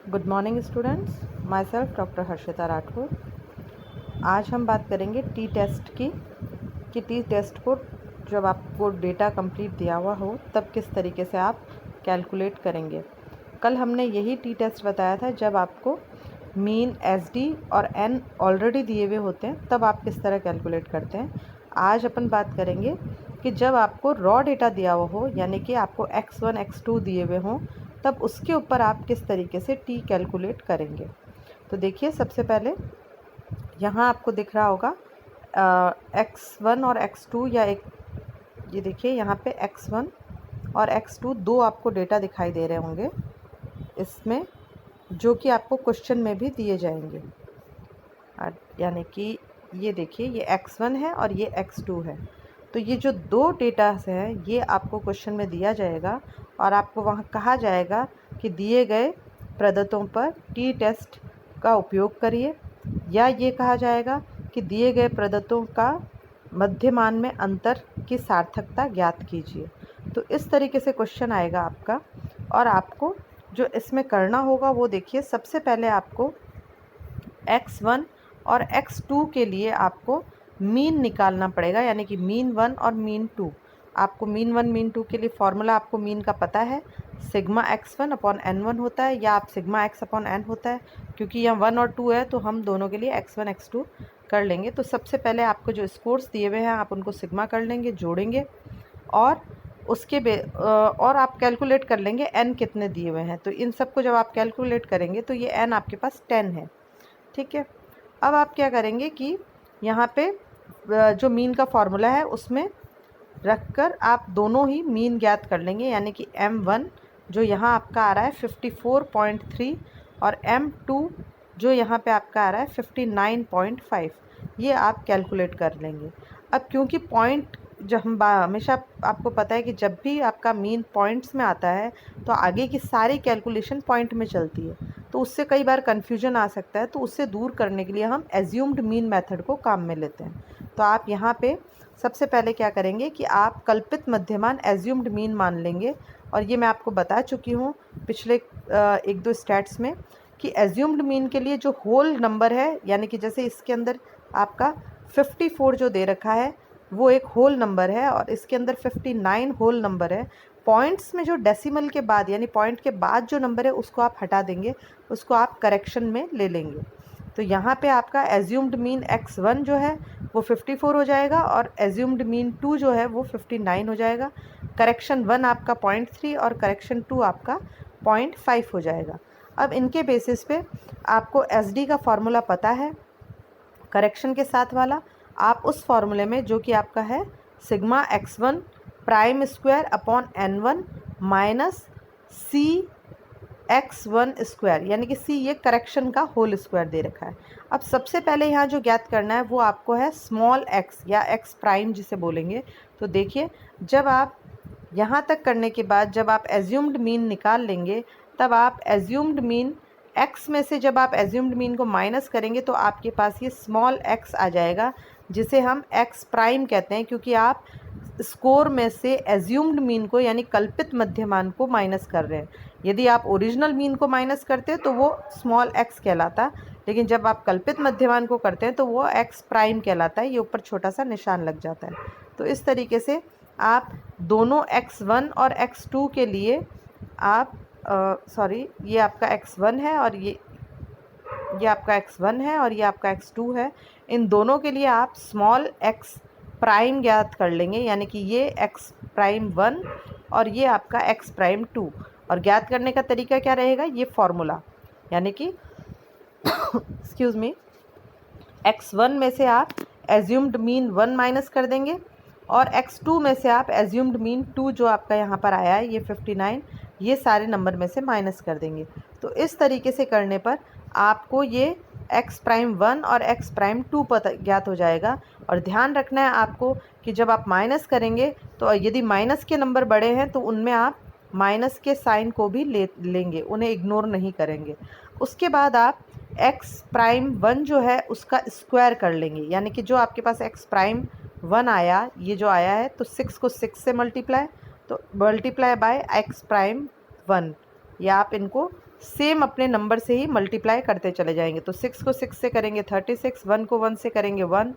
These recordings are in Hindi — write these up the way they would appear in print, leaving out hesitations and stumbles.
Good morning students, my self doctor Harshita Rathore. आज हम बात करेंगे टी टेस्ट की कि टी टेस्ट को जब आपको डेटा कंप्लीट दिया हुआ हो तब किस तरीके से आप कैलकुलेट करेंगे। कल हमने यही टी टेस्ट बताया था जब आपको मीन, एसडी और एन ऑलरेडी दिए हुए होते हैं तब आप किस तरह कैलकुलेट करते हैं। आज अपन बात करेंगे कि जब आपको रॉ डेटा दिया हुआ हो, यानी कि आपको x1 x2 दिए हुए हों, तब उसके ऊपर आप किस तरीके से टी कैलकुलेट करेंगे। तो देखिए, सबसे पहले यहाँ आपको दिख रहा होगा x1 और x2, या एक ये देखिए यहाँ पे x1 और x2 दो आपको डेटा दिखाई दे रहे होंगे इसमें, जो कि आपको क्वेश्चन में भी दिए जाएंगे। यानी कि ये देखिए, ये x1 है और ये x2 है। तो ये जो दो डेटा हैं ये आपको क्वेश्चन में दिया जाएगा और आपको वहाँ कहा जाएगा कि दिए गए प्रदत्तों पर टी टेस्ट का उपयोग करिए, या ये कहा जाएगा कि दिए गए प्रदत्तों का मध्यमान में अंतर की सार्थकता ज्ञात कीजिए। तो इस तरीके से क्वेश्चन आएगा आपका, और आपको जो इसमें करना होगा वो देखिए, सबसे पहले आपको x1 और x2 के लिए आपको मीन निकालना पड़ेगा, यानी कि मीन 1 और मीन 2। आपको मीन 1 मीन 2 के लिए फॉर्मूला आपको मीन का पता है, सिग्मा x1 अपॉन n1 होता है, या आप सिग्मा x अपॉन n होता है। क्योंकि यहाँ 1 और 2 है तो हम दोनों के लिए x1 x2 कर लेंगे। तो सबसे पहले आपको जो स्कोर्स दिए हुए हैं आप उनको सिग्मा कर लेंगे, जोड़ेंगे, और उसके और आप कैलकुलेट कर लेंगे n कितने दिए हुए हैं। तो इन सबको जब आप कैलकुलेट करेंगे तो ये n आपके पास 10 है। ठीक है, अब आप क्या करेंगे कि यहाँ पे जो मीन का फॉर्मूला है उसमें रखकर आप दोनों ही मीन ज्ञात कर लेंगे, यानी कि m1 जो यहाँ आपका आ रहा है 54.3 और m2 जो यहाँ पे आपका आ रहा है 59.5, ये आप कैलकुलेट कर लेंगे। अब क्योंकि पॉइंट जब हम हमेशा आपको पता है कि जब भी आपका मीन पॉइंट्स में आता है तो आगे की सारी कैलकुलेशन पॉइंट में चलती है, तो उससे कई बार कन्फ्यूजन आ सकता है। तो उससे दूर करने के लिए हम एज्यूम्ड मीन मेथड को काम में लेते हैं। तो आप यहाँ पे सबसे पहले क्या करेंगे कि आप कल्पित मध्यमान एज्यूम्ड मीन मान लेंगे, और ये मैं आपको बता चुकी हूँ पिछले एक दो स्टैट्स में कि एज्यूम्ड मीन के लिए जो होल नंबर है, यानी कि जैसे इसके अंदर आपका 54 जो दे रखा है वो एक होल नंबर है और इसके अंदर 59 होल नंबर है। पॉइंट्स में जो डेसिमल के बाद, यानी पॉइंट के बाद जो नंबर है उसको आप हटा देंगे, उसको आप करेक्शन में ले लेंगे। तो यहाँ पे आपका एज्यूम्ड मीन x1 जो है वो 54 हो जाएगा और एज्यूम्ड मीन 2 जो है वो 59 हो जाएगा। करेक्शन 1 आपका 0.3 और करेक्शन 2 आपका 0.5 हो जाएगा। अब इनके बेसिस पे आपको SD का फॉर्मूला पता है करेक्शन के साथ वाला। आप उस फॉर्मूले में जो कि आपका है sigma x1 prime square upon n1 minus C x1 square, यानी कि सी ये करेक्शन का होल स्क्वायर दे रखा है। अब सबसे पहले यहाँ जो ज्ञात करना है वो आपको है स्मॉल x या x प्राइम जिसे बोलेंगे। तो देखिए, जब आप यहाँ तक करने के बाद जब आप एज्यूम्ड मीन निकाल लेंगे, तब आप एज्यूम्ड मीन x में से जब आप एज्यूम्ड मीन को माइनस करेंगे तो आपके पास ये स्मॉल x आ जाएगा, जिसे हम x प्राइम कहते हैं, क्योंकि आप स्कोर में से एज्यूम्ड मीन को यानी कल्पित मध्यमान को माइनस कर रहे हैं। यदि आप ओरिजिनल मीन को माइनस करते तो वो स्मॉल x कहलाता, लेकिन जब आप कल्पित मध्यमान को करते हैं तो वो x प्राइम कहलाता है। ये ऊपर छोटा सा निशान लग जाता है। तो इस तरीके से आप दोनों x1 और x2 के लिए आप ये आपका x1 है और ये आपका x1 है और ये आपका x2 है। इन दोनों के लिए आप स्मॉल x प्राइम ज्ञात कर लेंगे, यानी कि ये x प्राइम 1 और ये आपका x प्राइम 2। और ज्ञात करने का तरीका क्या रहेगा, ये फॉर्मूला, यानी कि एक्सक्यूज़ मी, x1 में से आप एज्यूम्ड मीन 1 माइनस कर देंगे और x2 में से आप एज्यूम्ड मीन 2 जो आपका यहाँ पर आया है ये 59, ये सारे नंबर में से माइनस कर देंगे। तो इस तरीके से करने पर आपको ये x प्राइम 1 और x प्राइम 2 पता ज्ञात हो जाएगा। और ध्यान रखना है आपको कि जब आप माइनस करेंगे तो यदि माइनस के नंबर बड़े हैं तो उनमें आप माइनस के साइन को भी लेंगे, उन्हें इग्नोर नहीं करेंगे। उसके बाद आप x प्राइम 1 जो है उसका स्क्वायर कर लेंगे, यानी कि जो आपके पास x प्राइम 1 आया, ये जो आया है, तो 6 को 6 से मल्टीप्लाई, तो मल्टीप्लाई बाय x प्राइम 1, या आप इनको सेम अपने नंबर से ही मल्टीप्लाई करते चले जाएंगे। तो 6 को 6 से करेंगे 36, 1 को 1 से करेंगे 1,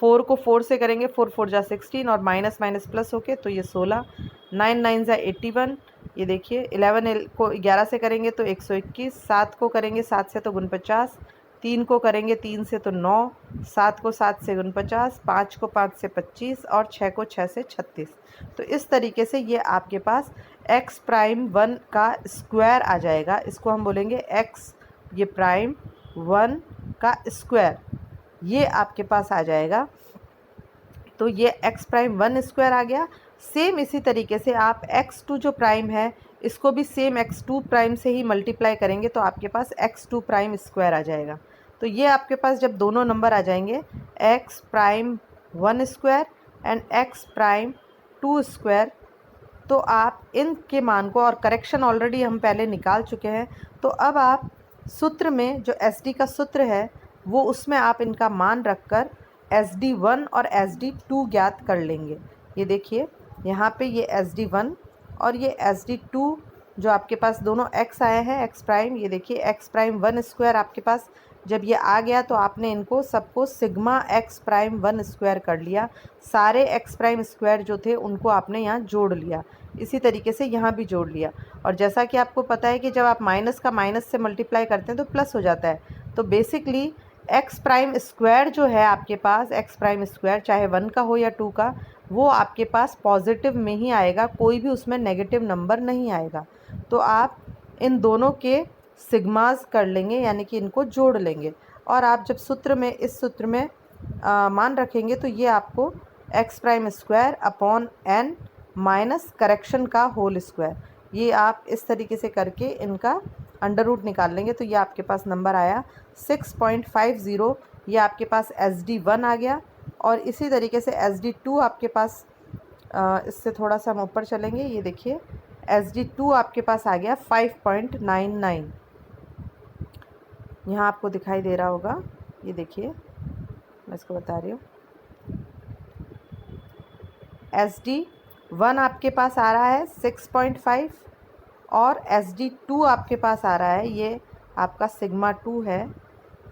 4 को 4 से करेंगे 4 4 जा 16 और माइनस माइनस प्लस होके तो ये 16, 9 9 जा 81, ये देखिए 11 को 11 से करेंगे तो 121, 7 को करेंगे 7 से तो 49, 3 को करेंगे 3 से तो 9, 7 को 7 से 49, 5 को 5 से 25 और 6 को 6 से 36। तो इस तरीके से ये आपके पास x प्राइम 1 का स्क्वायर आ जाएगा। इसको हम बोलेंगे x ये प्राइम 1 का स्क्वायर, ये आपके पास आ जाएगा। तो ये x प्राइम 1 स्क्वायर आ गया। सेम इसी तरीके से आप x2 जो प्राइम है इसको भी सेम x2 प्राइम से ही मल्टीप्लाई करेंगे तो आपके पास x2 प्राइम स्क्वायर आ जाएगा। तो ये आपके पास जब दोनों नंबर आ जाएंगे x prime 1 square and x prime 2 square, तो आप इनके मान को, और करेक्शन ऑलरेडी हम पहले निकाल चुके हैं, तो अब आप सूत्र में जो SD का सूत्र है वो उसमें आप इनका मान रखकर SD1 और SD2 ज्ञात कर लेंगे। ये देखिए यहाँ पे ये SD1 और ये SD2 जो आपके पास दोनों x आए हैं x प्राइम, ये देखिए x प्राइम 1 स्क्वायर आपके पास जब ये आ गया तो आपने इनको सबको सिग्मा x प्राइम 1 स्क्वायर कर लिया। सारे x प्राइम स्क्वायर जो थे उनको आपने यहाँ जोड़ लिया, इसी तरीके से यहाँ भी जोड़ लिया। और जैसा कि आपको पता है कि जब आप माइनस का माइनस से मल्टीप्लाई करते हैं तो प्लस हो जाता है। तो बेसिकली x प्राइम स्क्वायर जो है आपके पास, x प्राइम स्क्वायर चाहे 1 का हो या 2 का, वो आपके पास पॉजिटिव में ही आएगा, कोई भी उसमें नेगेटिव नंबर नहीं आएगा। तो आप इन दोनों के सिग्मास कर लेंगे, यानी कि इनको जोड़ लेंगे, और आप जब सूत्र में, इस सूत्र में मान रखेंगे तो ये आपको x prime square upon n minus correction का होल स्क्वायर, ये आप इस तरीके से करके इनका अंडर रूट निकाल लेंगे। तो ये आपके पास नंबर आया 6.50, ये आपके पास SD1 आ गया। और इसी तरीके से SD2 आपके पास, इससे थोड़ा सा हम ऊपर चलेंगे, ये देखिए SD2 आपके पास आ गया 5.99, यहाँ आपको दिखाई दे रहा होगा, ये देखिए मैं इसको बता रही हूँ। SD1 आपके पास आ रहा है 6.5 और SD2 आपके पास आ रहा है, ये आपका सिग्मा 2 है,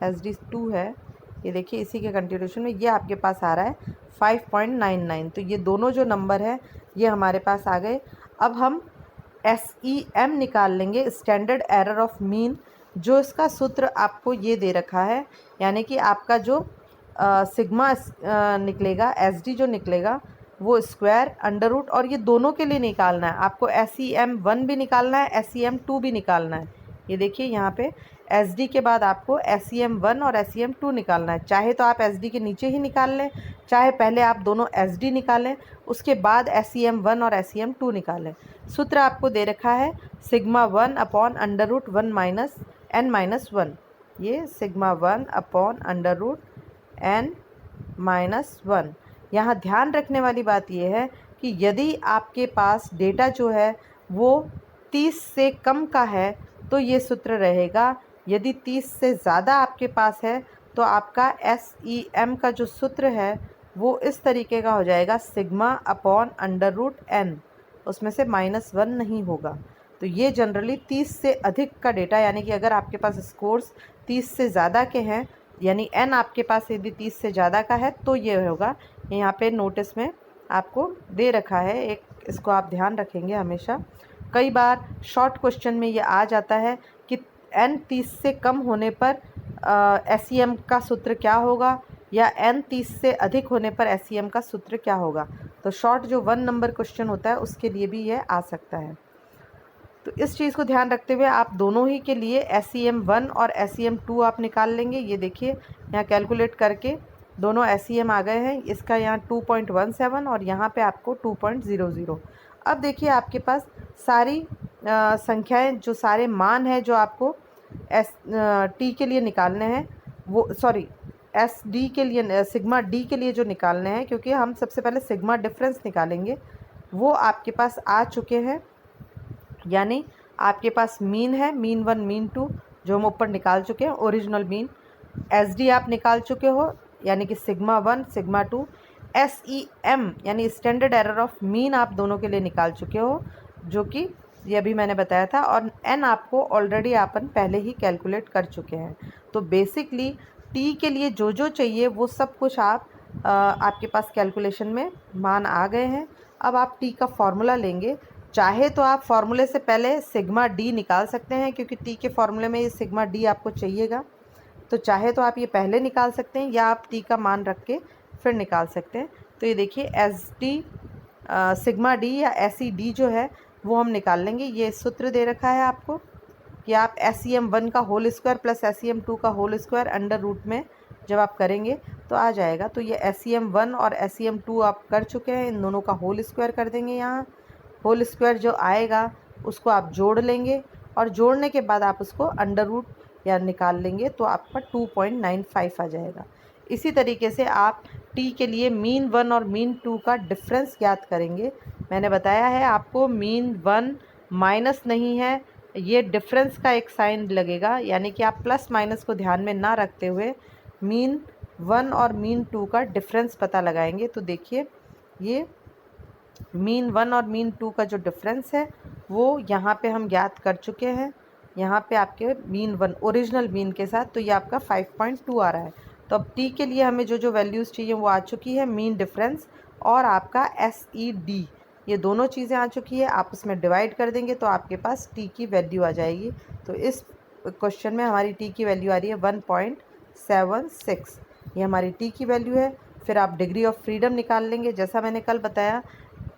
SD2 है, ये देखिए इसी के कंटिन्यूशन में ये आपके पास आ रहा है 5.99। तो ये दोनों जो नंबर है ये हमारे पास आ गए। अब हम SEM निकाल लेंगे, स्टैंडर्ड एरर ऑफ मीन, जो इसका सूत्र आपको ये दे रखा है, यानी कि आपका जो सिग्मा निकलेगा, SD जो निकलेगा वो स्क्वायर अंडर रूट, और ये दोनों के लिए निकालना है आपको, SEM1 भी निकालना है, SEM2 भी निकालना है। ये देखिए यहाँ पे SD के बाद आपको SEM1 और SEM2 निकालना है। चाहे तो आप SD के नीचे ही निकाल लें, चाहे पहले आप दोनों SD निकालें उसके बाद SEM1 और SEM2 निकालें। सूत्र आपको दे रखा है sigma 1 upon under root 1 minus n minus 1, ये sigma 1 upon under root n minus 1। यहाँ ध्यान रखने वाली बात यह है कि यदि आपके पास डेटा जो है वो 30 से कम का है तो ये सूत्र रहेगा, यदि 30 से ज़्यादा आपके पास है तो आपका SEM का जो सूत्र है वो इस तरीके का हो जाएगा, sigma upon under root n, उसमें से -1 नहीं होगा। तो ये जनरली 30 से अधिक का डेटा, यानी कि अगर आपके पास स्कोर्स 30 से ज़्यादा के हैं, यानी n आपके पास यदि 30 से ज़्यादा का है तो ये होगा। यहाँ पे नोटिस में आपको दे रखा है एक, इसको आप ध्यान रखेंगे हमेशा। कई बार शॉर्ट क्वेश्चन में ये आ जाता है कि n 30 से कम होने पर SEM का सूत्र क्या होगा, या n 30 से अधिक होने पर SEM का सूत्र क्या होगा। तो शॉर्ट जो 1 नंबर क्वेश्चन होता है उसके लिए भी यह आ सकता है। तो इस चीज़ को ध्यान रखते हुए आप दोनों ही के लिए SEM1 और SEM2 आप निकाल लेंगे। ये देखिए यहाँ कैलकुलेट करके दोनों SEM आ गए हैं, इसका यहाँ 2.17 और यहाँ पे आपको 2.00। अब देखिए आपके पास सारी संख्याएं, जो सारे मान हैं जो आपको T के लिए निकालने हैं, वो सॉरी SD के लिए, सिग्मा D के लिए जो निकालने हैं, क्योंकि हम सबसे पहले सिग्मा डिफरेंस निकालेंगे, वो आपके पास आ चुके हैं। यानी आपके पास मीन है, मीन 1 मीन 2 जो हम ऊपर निकाल चुके हैं, ओरिजिनल मीन। SD आप निकाल चुके हो, यानी कि सिग्मा 1 सिग्मा 2। SEM यानी स्टैंडर्ड एरर ऑफ मीन आप दोनों के लिए निकाल चुके हो, जो कि ये अभी मैंने बताया था, और n आपको ऑलरेडी अपन पहले ही कैलकुलेट कर चुके हैं। तो बेसिकली t के लिए जो जो चाहिए वो सब कुछ आपके पास कैलकुलेशन में मान आ गए हैं। अब आप t का फॉर्मूला लेंगे। चाहे तो आप फॉर्मूले से पहले सिग्मा d निकाल सकते हैं, क्योंकि t के फॉर्मूले में ये सिग्मा d आपको चाहिएगा। तो चाहे तो आप ये पहले निकाल सकते हैं, या आप t का मान रख के फिर निकाल सकते हैं। तो ये देखिए एस डी सिग्मा डी या एस ई डी जो है वो हम निकाल लेंगे। ये सूत्र दे रखा है आपको कि आप SEM1 का होल स्क्वायर प्लस SEM2 का होल स्क्वायर अंडर रूट में जब आप करेंगे तो आ जाएगा। तो ये SEM1 और SEM2 आप कर चुके हैं, इन दोनों का होल स्क्वायर कर देंगे। यहाँ होल स्क्वायर जो आएगा उसको आप जोड़ लेंगे, और जोड़ने के बाद आप उसको अंडर रूट या निकाल लेंगे तो आपका 2.95 आ जाएगा। इसी तरीके से आप t के लिए मीन 1 और मीन 2 का डिफरेंस ज्ञात करेंगे। मैंने बताया है आपको मीन 1 माइनस नहीं है, ये डिफरेंस का एक साइन लगेगा, यानी कि आप प्लस माइनस को ध्यान में ना रखते हुए मीन 1 और मीन 2 का डिफरेंस पता लगाएंगे। तो देखिए ये मीन 1 और मीन 2 का जो डिफरेंस है वो यहाँ पे हम ज्ञात कर चुके हैं। यहाँ पे आपके मीन 1 ओरिजिनल मीन के साथ, तो ये आपका 5.2 आ रहा है। तो अब t के लिए हमें जो जो वैल्यूज़ चाहिए वो आ चुकी है, मीन डिफरेंस और आपका SED, ये दोनों चीज़ें आ चुकी है। आप उसमें डिवाइड कर देंगे तो आपके पास t की वैल्यू आ जाएगी। तो इस क्वेश्चन में हमारी t की वैल्यू आ रही है 1.76, ये हमारी t की वैल्यू है। फिर आप डिग्री ऑफ फ्रीडम निकाल लेंगे। जैसा मैंने कल बताया,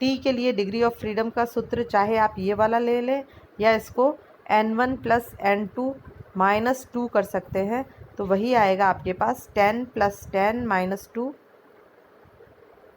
t के लिए डिग्री ऑफ फ्रीडम का सूत्र चाहे आप ये वाला ले लें या इसको n1 प्लस n2 माइनस 2 कर सकते हैं, तो वही आएगा आपके पास 10 प्लस 10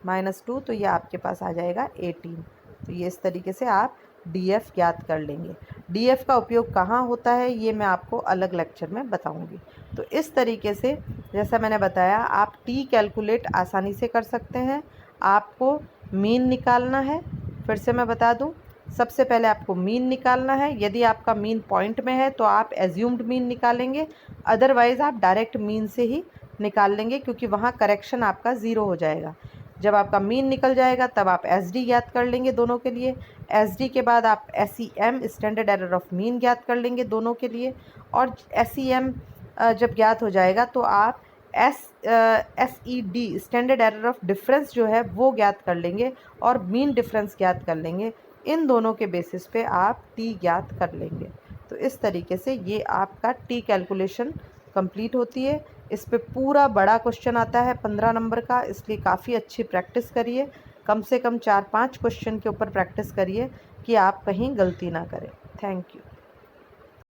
माइनस 2, तो ये आपके पास आ जाएगा 18। तो ये इस तरीके से आप DF ज्ञात कर लेंगे। DF का उपयोग कहाँ होता है ये मैं आपको अलग लेक्चर में बताऊंगी। तो इस तरीके से जैसा मैंने बताया आप t कैलकुलेट आसानी से कर सकते हैं। आपको मीन निकालना है, फिर से मैं बता दूं, सबसे पहले आपको मीन निकालना है। यदि आपका मीन पॉइंट में है तो आप एज्यूम्ड मीन निकालेंगे, अदरवाइज़ आप डायरेक्ट मीन से ही निकाल लेंगे, क्योंकि वहाँ करेक्शन आपका ज़ीरो हो जाएगा। जब आपका मीन निकल जाएगा तब आप SD ज्ञात कर लेंगे दोनों के लिए। SD के बाद आप SEM standard error of mean ज्ञात कर लेंगे दोनों के लिए, और SEM जब ज्ञात हो जाएगा तो आप SED standard error of difference जो है वो ज्ञात कर लेंगे, और मीन डिफरेंस ज्ञात कर लेंगे। इन दोनों के बेसिस पे आप t ज्ञात कर लेंगे। तो इस तरीके से ये आपका t कैलकुलेशन कंप्लीट होती है। इस पे पूरा बड़ा क्वेश्चन आता है 15 नंबर का, इसलिए काफ़ी अच्छी प्रैक्टिस करिए। कम से कम 4-5 क्वेश्चन के ऊपर प्रैक्टिस करिए कि आप कहीं गलती ना करें। Thank you.